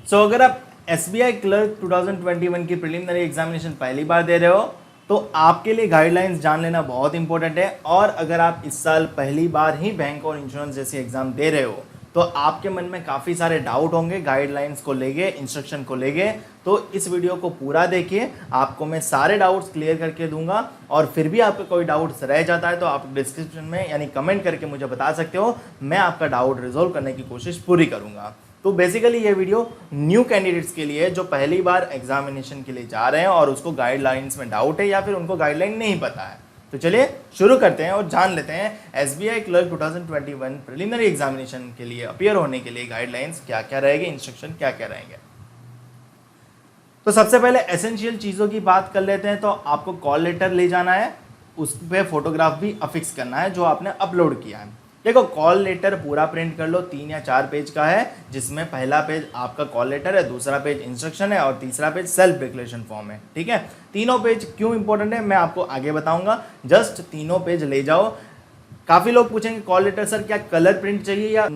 सो अगर आप SBI clerk 2021 की प्रिलिमिनरी एग्जामिनेशन पहली बार दे रहे हो तो आपके लिए गाइडलाइंस जान लेना बहुत इंपॉर्टेंट है। और अगर आप इस साल पहली बार ही बैंक और इंश्योरेंस जैसी एग्जाम दे रहे हो तो आपके मन में काफ़ी सारे डाउट होंगे गाइडलाइंस को लेके, इंस्ट्रक्शन को लेके। तो इस वीडियो को पूरा देखिए, आपको मैं सारे डाउट्स क्लियर करके दूंगा। और फिर भी आपका कोई डाउट्स रह जाता है तो आप डिस्क्रिप्शन में यानी कमेंट करके मुझे बता सकते हो, मैं आपका डाउट रिजोल्व करने की कोशिश पूरी करूंगा। तो बेसिकली ये वीडियो न्यू कैंडिडेट्स के लिए जो पहली बार एग्जामिनेशन के लिए जा रहे हैं और उसको गाइडलाइंस में डाउट है या फिर उनको गाइडलाइन नहीं पता है। तो चलिए शुरू करते हैं और जान लेते हैं SBI क्लर्क 2021 प्रिलिमिनरी एग्जामिनेशन के लिए अपीयर होने के लिए गाइडलाइंस क्या क्या रहेंगे, इंस्ट्रक्शन क्या क्या रहेंगे। तो सबसे पहले एसेंशियल चीज़ों की बात कर लेते हैं। तो आपको कॉल लेटर ले जाना है, उस पर फोटोग्राफ भी अफिक्स करना है जो आपने अपलोड किया है। देखो कॉल लेटर पूरा प्रिंट कर लो, 3 या 4 पेज का है, जिसमें पहला पेज आपका कॉल लेटर है, दूसरा पेज इंस्ट्रक्शन है और तीसरा पेज सेल्फ डिक्लेरेशन फॉर्म है। ठीक है, तीनों पेज क्यों इंपॉर्टेंट है मैं आपको आगे बताऊंगा। जस्ट तीनों पेज ले जाओ। काफ़ी लोग पूछेंगे कॉल लेटर सर क्या कलर प्रिंट चाहिए या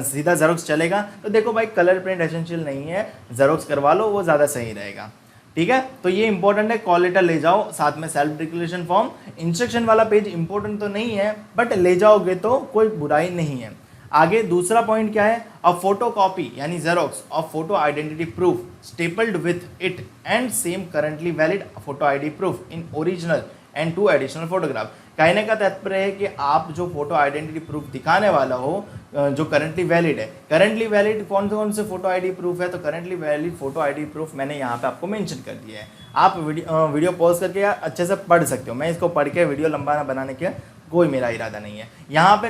सीधा जेरोक्स चलेगा। तो देखो भाई कलर प्रिंट एसेंशियल नहीं है, जेरोक्स करवा लो वो ज़्यादा सही रहेगा। ठीक है, तो ये इंपॉर्टेंट है, कॉल लेटर ले जाओ, साथ में सेल्फ डिक्लेरेशन फॉर्म। इंस्ट्रक्शन वाला पेज इंपॉर्टेंट तो नहीं है बट ले जाओगे तो कोई बुराई नहीं है। आगे दूसरा पॉइंट क्या है, अ फोटो कॉपी यानी xerox of photo identity proof stapled with it and same currently valid photo ID proof in original and 2 additional photograph. कहने का तात्पर्य है कि आप जो फोटो आइडेंटिटी प्रूफ दिखाने वाला हो जो करंटली वैलिड है, करंटली वैलिड कौन से फोटो आईडी प्रूफ है, तो currently valid photo ID proof मैंने यहाँ पे आपको मेंशन कर दिया है। आप वीडियो पॉज करके अच्छे से पढ़ सकते हो, मैं इसको पढ़ के वीडियो लंबा बनाने का कोई मेरा इरादा नहीं है। यहाँ पे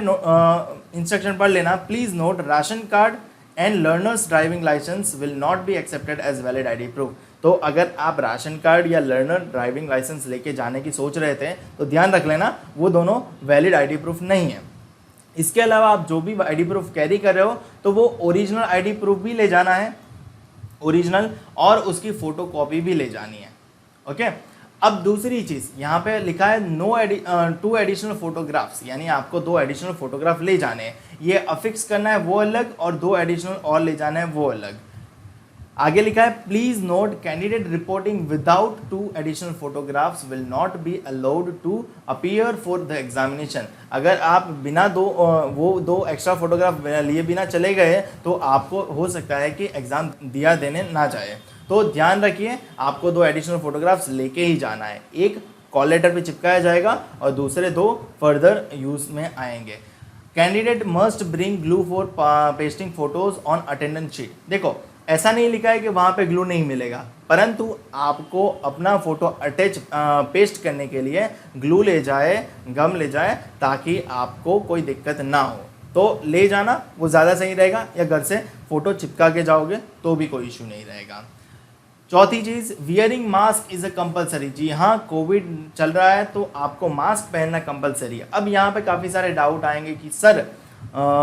इंस्ट्रक्शन पढ़ लेना, please note ration card and learners driving licence will not be accepted as valid ID proof. तो अगर आप राशन कार्ड या लर्नर ड्राइविंग लाइसेंस लेके जाने की सोच रहे थे तो ध्यान रख लेना वो दोनों वैलिड आईडी प्रूफ नहीं है। इसके अलावा आप जो भी आईडी प्रूफ कैरी कर रहे हो तो वो ओरिजिनल आईडी प्रूफ भी ले जाना है, ओरिजिनल, और उसकी फोटो कॉपी भी ले जानी है। ओके, अब दूसरी चीज़ यहाँ पे लिखा है 2 एडिशनल फोटोग्राफ्स, यानी आपको 2 एडिशनल फोटोग्राफ ले जाने हैं। ये अफिक्स करना है वो अलग और 2 एडिशनल और ले जाना है वो अलग। आगे लिखा है please note candidate reporting without 2 additional photographs will not be allowed to appear for the examination. अगर आप बिना वो दो एक्स्ट्रा फोटोग्राफ लिए बिना चले गए तो आपको हो सकता है कि एग्जाम दिया देने ना जाए। तो ध्यान रखिए आपको 2 एडिशनल फोटोग्राफ्स लेके ही जाना है, एक कॉल लेटर पे चिपकाया जाएगा और दूसरे 2 फर्दर यूज में आएंगे। Candidate must bring glue for pasting photos on attendance sheet. देखो ऐसा नहीं लिखा है कि वहाँ पे ग्लू नहीं मिलेगा, परंतु आपको अपना फोटो पेस्ट करने के लिए ग्लू ले जाए, गम ले जाए, ताकि आपको कोई दिक्कत ना हो। तो ले जाना वो ज़्यादा सही रहेगा, या घर से फ़ोटो चिपका के जाओगे तो भी कोई इशू नहीं रहेगा। चौथी चीज़, wearing mask is a compulsory. जी हाँ, कोविड चल रहा है तो आपको मास्क पहनना कंपलसरी है। अब यहाँ पे काफ़ी सारे डाउट आएंगे कि सर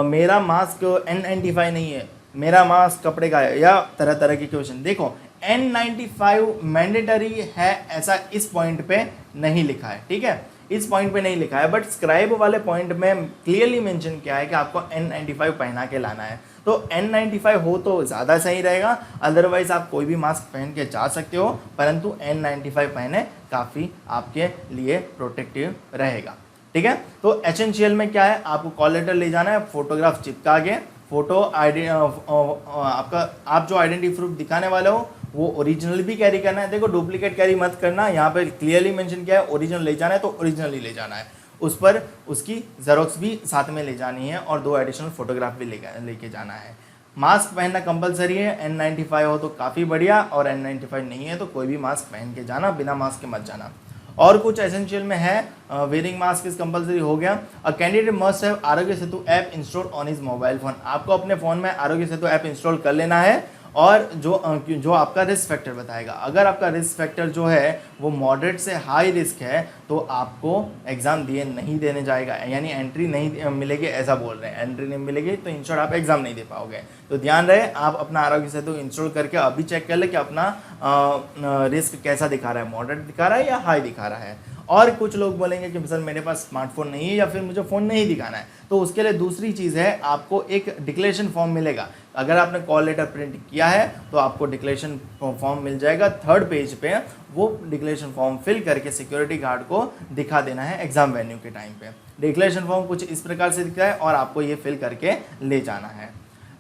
मेरा मास्क N95 नहीं है, मेरा मास्क कपड़े का है, या तरह तरह के क्वेश्चन। देखो N95 मैंडेटरी है ऐसा इस पॉइंट पे नहीं लिखा है, ठीक है, इस पॉइंट पे नहीं लिखा है, बट स्क्राइब वाले पॉइंट में क्लियरली मेंशन किया है कि आपको N95 पहना के लाना है। तो N95 हो तो ज़्यादा सही रहेगा, अदरवाइज आप कोई भी मास्क पहन के जा सकते हो, परंतु N95 पहने काफ़ी आपके लिए प्रोटेक्टिव रहेगा। ठीक है, तो एसेंशियल में क्या है, आपको कॉल लेटर ले जाना है, फोटोग्राफ चिपका के, फोटो आपका आप जो आइडेंटिटी प्रूफ दिखाने वाले हो वो ओरिजिनल भी कैरी करना है। देखो डुप्लीकेट कैरी मत करना, यहाँ पे क्लियरली मेंशन किया है ओरिजिनल ले जाना है तो ओरिजिनल ही ले जाना है, उस पर उसकी जेरोक्स भी साथ में ले जानी है और 2 एडिशनल फोटोग्राफ भी लेके जाना है। मास्क पहनना कंपलसरी है, N95 हो तो काफ़ी बढ़िया, और N95 नहीं है तो कोई भी मास्क पहन के जाना, बिना मास्क के मत जाना। और कुछ एसेंशियल में है, वेयरिंग मास्क इज कंपलसरी हो गया। A candidate must have Aarogya Setu app install on his mobile phone. आपको अपने फ़ोन में आरोग्य सेतु ऐप इंस्टॉल कर लेना है, और जो आपका रिस्क फैक्टर बताएगा, अगर आपका रिस्क फैक्टर जो है वो मॉडरेट से हाई रिस्क है तो आपको एग्ज़ाम नहीं देने जाएगा, यानी एंट्री नहीं मिलेगी, ऐसा बोल रहे हैं। एंट्री नहीं मिलेगी तो इन शॉर्ट आप एग्ज़ाम नहीं दे पाओगे। तो ध्यान रहे आप अपना आरोग्य सेतु इंस्टॉल करके अभी चेक कर ले कि अपना रिस्क कैसा दिखा रहा है, मॉडरेट दिखा रहा है या हाई दिखा रहा है। और कुछ लोग बोलेंगे कि सर मेरे पास स्मार्टफोन नहीं है या फिर मुझे फ़ोन नहीं दिखाना है, तो उसके लिए दूसरी चीज़ है, आपको एक डिक्लेरेशन फॉर्म मिलेगा। अगर आपने कॉल लेटर प्रिंट किया है तो आपको डिक्लेरेशन फॉर्म मिल जाएगा। 3rd पेज पे वो डिक्लेरेशन फॉर्म फिल करके सिक्योरिटी गार्ड को दिखा देना है एग्जाम वेन्यू के टाइम पे। डिक्लेरेशन फॉर्म कुछ इस प्रकार से दिखता है और आपको ये फिल करके ले जाना है।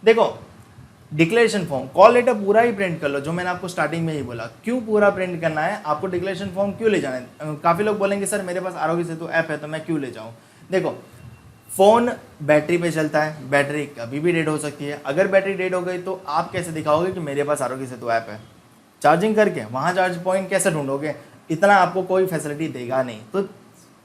देखो डिक्लेरेशन फॉर्म, कॉल लेटर पूरा ही प्रिंट कर लो, जो मैंने आपको स्टार्टिंग में ही बोला। क्यों पूरा प्रिंट करना है आपको, डिक्लेरेशन फॉर्म क्यों ले जाना है? काफ़ी लोग बोलेंगे सर मेरे पास आरोग्य सेतु ऐप है तो मैं क्यों ले जाऊँ। देखो फ़ोन बैटरी पे चलता है, बैटरी कभी भी डेड हो सकती है। अगर बैटरी डेड हो गई तो आप कैसे दिखाओगे कि मेरे पास आरोग्य सेतु ऐप है? चार्जिंग करके, वहाँ चार्ज पॉइंट कैसे ढूंढोगे? इतना आपको कोई फैसिलिटी देगा नहीं। तो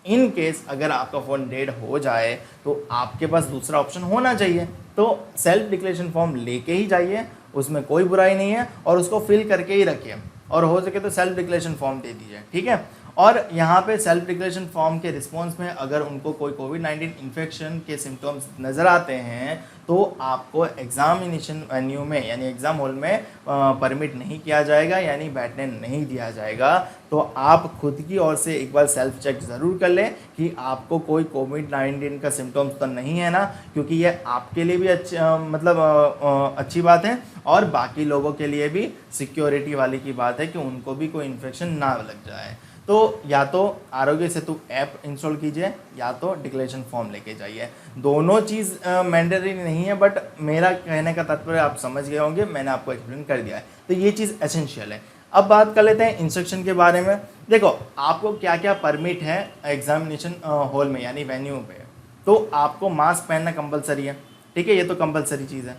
इन केस अगर आपका फ़ोन डेड हो जाए तो आपके पास दूसरा ऑप्शन होना चाहिए। तो सेल्फ डिक्लेरेशन फॉर्म लेके ही जाइए, उसमें कोई बुराई नहीं है, और उसको फिल करके ही रखिए, और हो सके तो सेल्फ डिक्लेरेशन फॉर्म दे दीजिए, ठीक है। और यहाँ पे सेल्फ डिक्लेरेशन फॉर्म के रिस्पॉन्स में अगर उनको कोई कोविड-19 इन्फेक्शन के सिम्टम्स नज़र आते हैं तो आपको एग्जामिनेशन वेन्यू में यानी एग्ज़ाम हॉल में परमिट नहीं किया जाएगा, यानी बैठने नहीं दिया जाएगा। तो आप खुद की ओर से एक बार सेल्फ चेक ज़रूर कर लें कि आपको कोई कोविड-19 का सिम्टम्स तो नहीं है ना, क्योंकि ये आपके लिए भी अच्छी बात है और बाकी लोगों के लिए भी सिक्योरिटी वाली की बात है कि उनको भी कोई इन्फेक्शन ना लग जाए। तो या तो आरोग्य सेतु ऐप इंस्टॉल कीजिए या तो डिक्लेरेशन फॉर्म लेके जाइए। दोनों चीज़ मैंडेटरी नहीं है, बट मेरा कहने का तात्पर्य आप समझ गए होंगे, मैंने आपको एक्सप्लेन कर दिया है। तो ये चीज़ एसेंशियल है। अब बात कर लेते हैं इंस्ट्रक्शन के बारे में। देखो आपको क्या क्या परमिट है एग्जामिनेशन हॉल में यानी वेन्यू पे। तो आपको मास्क पहनना कंपलसरी है, ठीक है, ये तो कंपलसरी चीज़ है।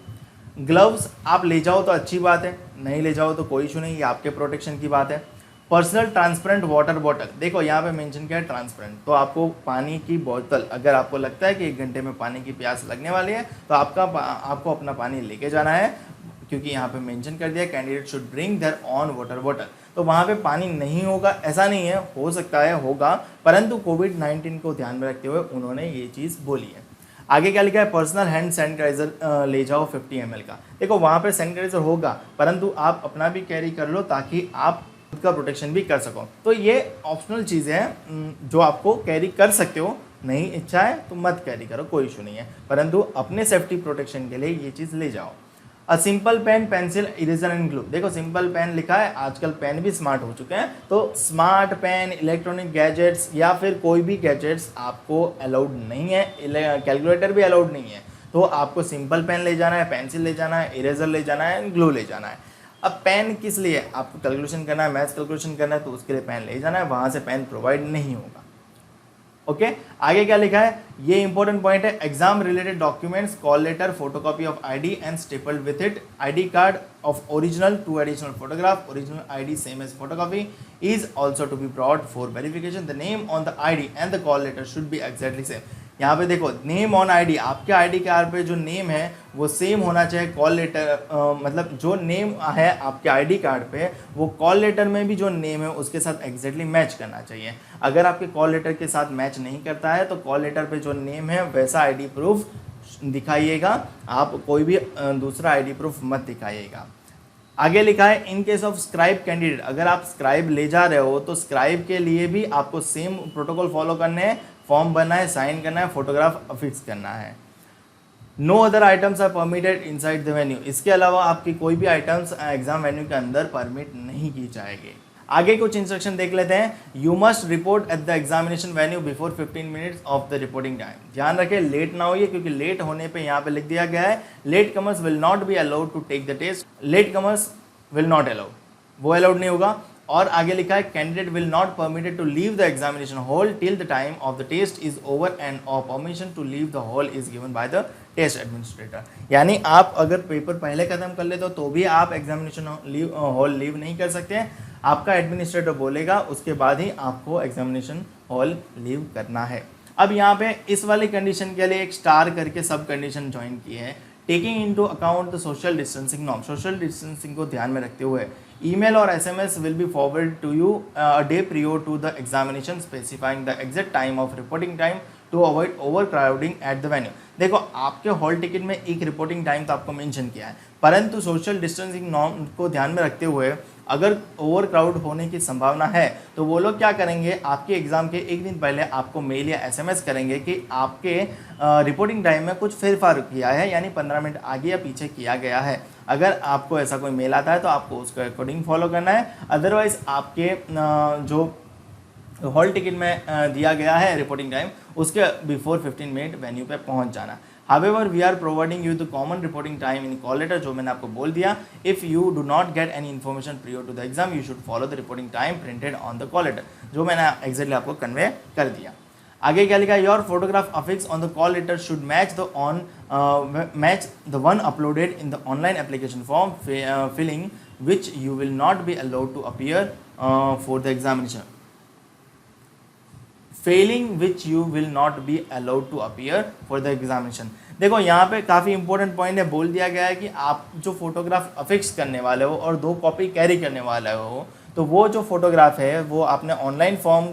ग्लव्स आप ले जाओ तो अच्छी बात है, नहीं ले जाओ तो कोई इशू नहीं, ये आपके प्रोटेक्शन की बात है। पर्सनल ट्रांसपेरेंट वाटर बॉटल, देखो यहाँ पे मेंशन किया है ट्रांसपेरेंट, तो आपको पानी की बोतल, अगर आपको लगता है कि 1 घंटे में पानी की प्यास लगने वाली है तो आपको अपना पानी लेके जाना है, क्योंकि यहाँ पे मेंशन कर दिया candidate should bring their on water bottle. तो वहाँ पे पानी नहीं होगा ऐसा नहीं है, हो सकता है होगा, परंतु कोविड-19 को ध्यान में रखते हुए उन्होंने ये चीज़ बोली है। आगे क्या लिखा है, पर्सनल हैंड सैनिटाइजर ले जाओ 50 ml का। देखो वहाँ पे सैनिटाइजर होगा, परंतु आप अपना भी कैरी कर लो ताकि आप खुद का प्रोटेक्शन भी कर सको। तो ये ऑप्शनल चीज़ें हैं जो आपको कैरी कर सकते हो, नहीं इच्छा है तो मत कैरी करो, कोई इशू नहीं है, परंतु अपने सेफ्टी प्रोटेक्शन के लिए ये चीज़ ले जाओ। A simple pen, pencil, eraser and glue. देखो सिंपल पेन लिखा है, आजकल पेन भी स्मार्ट हो चुके हैं, तो स्मार्ट पेन, इलेक्ट्रॉनिक गैजेट्स या फिर कोई भी गैजेट्स आपको अलाउड नहीं है, कैलकुलेटर भी अलाउड नहीं है। तो आपको सिंपल पेन ले जाना है, पेंसिल ले जाना है, इरेजर ले जाना है, ग्लू ले जाना है। अब पेन किस लिए, आपको कैलकुलेशन करना है, मैथ्स कैलकुलेशन करना है, तो उसके लिए पेन ले जाना है, वहाँ से पेन प्रोवाइड नहीं होगा। ओके आगे क्या लिखा है, ये इंपॉर्टेंट पॉइंट है, exam related documents, call letter, photocopy of ID and stapled with it, ID card of original, 2 additional photograph, original ID same as photocopy is also to be brought for verification. The name on the ID and the call letter should be exactly same. यहाँ पे देखो name on ID, आपके ID card पे जो name है वो same होना चाहिए कॉल लेटर, मतलब जो नेम है आपके आईडी कार्ड पे वो कॉल लेटर में भी जो नेम है उसके साथ एग्जैक्टली मैच करना चाहिए। अगर आपके कॉल लेटर के साथ मैच नहीं करता है तो कॉल लेटर पे जो नेम है वैसा आईडी प्रूफ दिखाइएगा, आप कोई भी दूसरा आईडी प्रूफ मत दिखाइएगा। आगे लिखा है in case of scribe candidate, अगर आप स्क्राइब ले जा रहे हो तो स्क्राइब के लिए भी आपको सेम प्रोटोकॉल फॉलो करने हैं, फॉर्म भरना है, साइन करना है, फोटोग्राफ अफिक्स करना है। No other items are permitted inside the venue, इसके अलावा आपकी कोई भी आइटम्स एग्जाम वेन्यू के अंदर परमिट नहीं की जाएगी। आगे कुछ इंस्ट्रक्शन देख लेते हैं। You must report at the examination venue before 15 minutes of the reporting time. ध्यान रखें लेट ना होइए, क्योंकि लेट होने पे यहाँ पे लिख दिया गया है latecomers will not be allowed to take the test, latecomers will not allowed, वो अलाउड नहीं होगा। और आगे लिखा है candidate will not permitted to leave the examination hall till the time of the test is over and और permission to leave the hall is given by the test administrator. यानी आप अगर पेपर पहले खत्म कर लेते हो तो भी आप एग्जामिनेशन हॉल लीव नहीं कर सकते हैं, आपका एडमिनिस्ट्रेटर बोलेगा उसके बाद ही आपको एग्जामिनेशन हॉल लीव करना है। अब यहाँ पे इस वाली कंडीशन के लिए एक स्टार करके सब कंडीशन ज्वाइन की है। Taking into account the social distancing norm, social distancing को ध्यान में रखते हुए ईमेल और SMS will be forward to you a day prior to the examination specifying the exact time of reporting time to avoid overcrowding at the venue. देखो आपके hall ticket में एक रिपोर्टिंग टाइम तो आपको mention किया है, परंतु social distancing norm को ध्यान में रखते हुए अगर ओवर क्राउड होने की संभावना है तो वो लोग क्या करेंगे, आपके एग्ज़ाम के एक दिन पहले आपको मेल या एसएमएस करेंगे कि आपके रिपोर्टिंग टाइम में कुछ फेरफार किया है, यानी 15 मिनट आगे या पीछे किया गया है। अगर आपको ऐसा कोई मेल आता है तो आपको उसके अकॉर्डिंग फॉलो करना है, अदरवाइज़ आपके जो हॉल टिकट में दिया गया है रिपोर्टिंग टाइम, उसके बिफोर 15 मिनट वेन्यू पे पहुंच जाना। However, we are providing you the common reporting time in call letter, जो मैंने आपको बोल दिया। If you do not get any information prior to the exam, you should follow the reporting time printed on the call letter, जो मैंने exactly आपको convey कर दिया। आगे क्या लिखा है, your photograph affixed on the call letter should match the one uploaded in the online application form filling which you will not be allowed to appear for the examination, failing which you will not be allowed to appear for the examination. देखो यहाँ पे काफ़ी important point है, बोल दिया गया है कि आप जो फोटोग्राफ अफिक्स करने वाले हो और 2 कॉपी कैरी करने वाले हो, तो वो जो फोटोग्राफ है वो आपने ऑनलाइन फॉर्म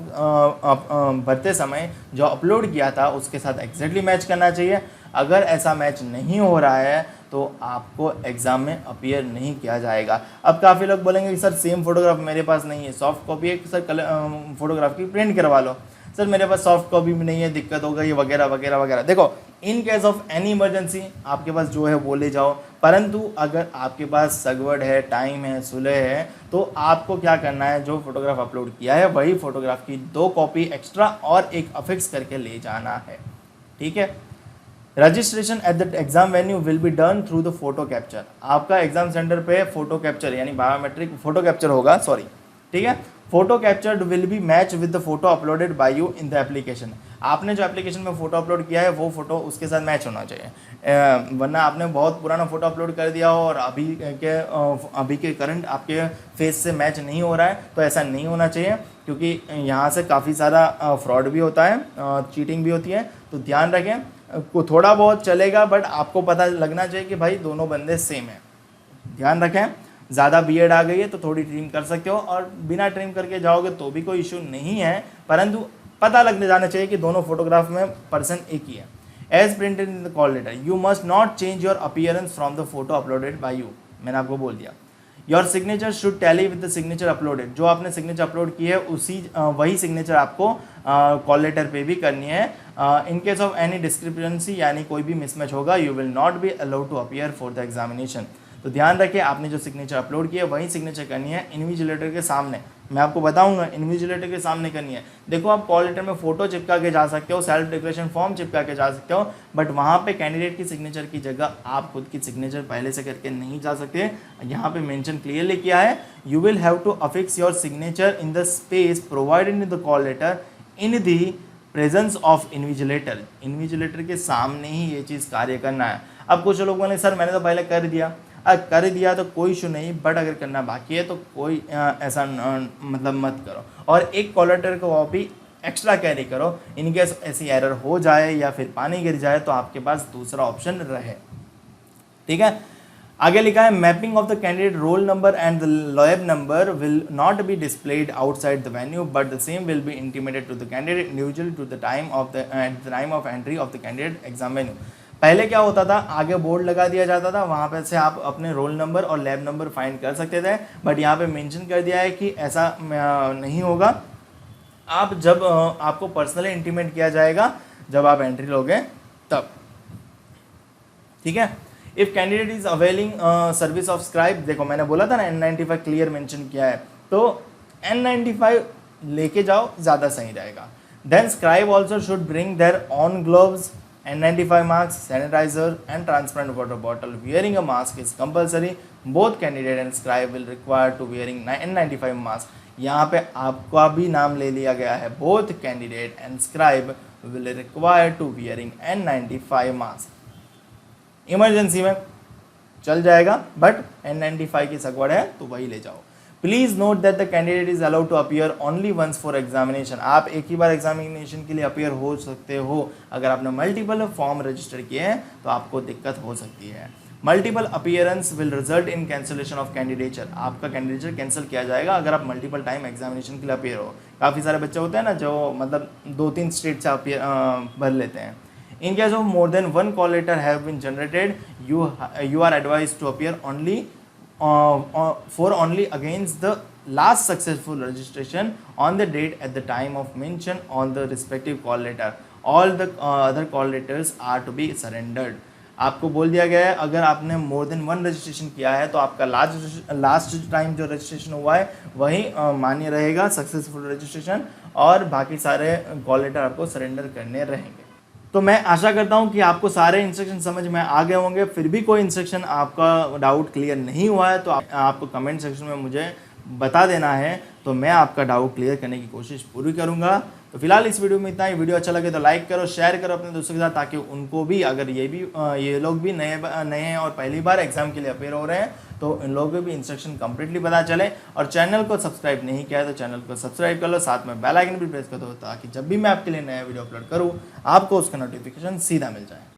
भरते समय जो अपलोड किया था उसके साथ एग्जैक्टली मैच करना चाहिए। अगर ऐसा मैच नहीं हो रहा है तो आपको एग्ज़ाम में अपीयर नहीं किया जाएगा। अब काफ़ी लोग बोलेंगे कि सर सेम फोटोग्राफ मेरे पास नहीं है, सॉफ्ट कॉपी है, सर फोटोग्राफ की प्रिंट करवा लो। सर मेरे पास सॉफ्ट कॉपी भी नहीं है, दिक्कत हो गई वगैरह वगैरह वगैरह। देखो, इन केस ऑफ एनी इमरजेंसी आपके पास जो है वो ले जाओ, परंतु अगर आपके पास सगवड़ है, टाइम है, सुलह है, तो आपको क्या करना है, जो फोटोग्राफ अपलोड किया है वही फोटोग्राफ की 2 कॉपी एक्स्ट्रा और एक अफिक्स करके ले जाना है। ठीक है। Registration at the exam venue will be done through the photo capture. आपका एग्जाम सेंटर पे फोटो कैप्चर यानी बायोमेट्रिक फोटो कैप्चर होगा, सॉरी, ठीक है। Photo captured will be match with the photo uploaded by you in the application. आपने जो application में photo upload किया है वो फोटो उसके साथ मैच होना चाहिए, वरना आपने बहुत पुराना फोटो अपलोड कर दिया हो और अभी के करंट आपके फेस से मैच नहीं हो रहा है, तो ऐसा नहीं होना चाहिए, क्योंकि यहाँ से काफ़ी सारा फ्रॉड भी होता है, चीटिंग भी होती है। तो ध्यान रखें, को थोड़ा बहुत चलेगा बट आपको पता लगना चाहिए कि भाई दोनों बंदे सेम हैं। ध्यान रखें, ज़्यादा बीएड आ गई है तो थोड़ी ट्रिम कर सकते हो, और बिना ट्रिम करके जाओगे तो भी कोई इशू नहीं है, परंतु पता लगने जाना चाहिए कि दोनों फोटोग्राफ में पर्सन एक ही है। As printed in the call letter you must not change your appearance from the photo uploaded by you. मैंने आपको बोल दिया। Your signature should tally with the signature uploaded. जो आपने सिग्नेचर अपलोड की है उसी वही सिग्नेचर आपको कॉल लेटर पे भी करनी है। In case of any discrepancy यानी कोई भी मिसमैच होगा, you will not be allowed to appear for the examination. तो ध्यान रखिए, आपने जो सिग्नेचर अपलोड किया है वही सिग्नेचर करनी है इन्विजिलेटर के सामने। मैं आपको बताऊंगा, इन्विजिलेटर के सामने करनी है। देखो, आप कॉल लेटर में फोटो चिपका के जा सकते हो, सेल्फ डिक्लेरेशन फॉर्म चिपका के जा सकते हो, बट वहाँ पे कैंडिडेट की सिग्नेचर की जगह आप खुद की सिग्नेचर पहले से करके नहीं जा सकते। यहाँ पे मेंशन क्लियरली किया है, you will have to affix your signature in the space provided in the call letter in the presence of invigilator. Invigilator के सामने ही ये चीज़ कार्य करना है। अब कुछ लोग बोले सर मैंने तो पहले कर दिया तो कोई इशू नहीं, बट अगर करना बाकी है तो कोई ऐसा मतलब मत करो, और एक कॉल लेटर को भी एक्स्ट्रा कैरी करो। इन केस ऐसी एरर हो जाए या फिर पानी गिर जाए तो आपके पास दूसरा ऑप्शन रहे। ठीक है। आगे लिखा है, mapping of the candidate roll number and the lab number will not be displayed outside the venue but the same will be intimated to the candidate individually to the time of entry of the candidate exam venue. पहले क्या होता था, आगे board लगा दिया जाता था, वहाँ पे से आप अपने रोल नंबर और लैब नंबर फाइंड कर सकते थे, बट यहाँ पे मेंशन कर दिया है कि ऐसा नहीं होगा। आप जब आपको पर्सनली इंटीमेट किया जाएगा जब आप एंट्री लोगे तब। ठीक है। If candidate is availing service of scribe, देखो मैंने बोला था ना N95 क्लियर मेंशन किया है, तो N95 लेके जाओ, ज़्यादा सही रहेगा। Then scribe also should bring their own gloves, N95 mask, sanitizer and transparent water bottle. Wearing a mask is compulsory. Both candidate and scribe will require to wearing N95 mask. यहाँ पे आपका भी नाम ले लिया गया है। Both candidate and scribe will require to wearing N95 mask. Emergency में चल जाएगा, बट N95 की सगवड़ है तो वही ले जाओ। Please note that the candidate is allowed to appear only once for examination. आप एक ही बार एग्जामिनेशन के लिए अपीयर हो सकते हो। अगर आपने मल्टीपल फॉर्म रजिस्टर किए हैं तो आपको दिक्कत हो सकती है। Multiple appearance will result in cancellation of candidature. आपका कैंडिडेचर कैंसिल किया जाएगा अगर आप मल्टीपल टाइम एग्जामिनेशन के लिए अपीयर हो। काफ़ी सारे बच्चे होते हैं ना जो मतलब 2-3 स्टेट से अपीयर भर लेते हैं। In case of more than one call letter have been generated, you are advised to appear only for only against the last successful registration on the date at the time of mention on the respective call letter. All the other call letters are to be surrendered. आपको बोल दिया गया है अगर आपने more than one registration किया है तो आपका लास्ट टाइम जो रजिस्ट्रेशन हुआ है वही मान्य रहेगा, सक्सेसफुल रजिस्ट्रेशन, और बाकी सारे कॉल लेटर आपको सरेंडर करने रहेंगे। तो मैं आशा करता हूं कि आपको सारे इंस्ट्रक्शन समझ में आ गए होंगे। फिर भी कोई इंस्ट्रक्शन आपका डाउट क्लियर नहीं हुआ है तो आपको कमेंट सेक्शन में मुझे बता देना है, तो मैं आपका डाउट क्लियर करने की कोशिश पूरी करूंगा। तो फिलहाल इस वीडियो में इतना ही। वीडियो अच्छा लगे तो लाइक करो, शेयर करो अपने दोस्तों के साथ, ताकि उनको भी, अगर ये लोग भी नए हैं और पहली बार एग्जाम के लिए अपेयर हो रहे हैं, तो इन लोगों को भी इंस्ट्रक्शन कंप्लीटली पता चले। और चैनल को सब्सक्राइब नहीं किया है तो चैनल को सब्सक्राइब कर लो, साथ में बेल आइकन भी प्रेस कर दो, ताकि जब भी मैं आपके लिए नया वीडियो अपलोड करूँ आपको उसका नोटिफिकेशन सीधा मिल जाए।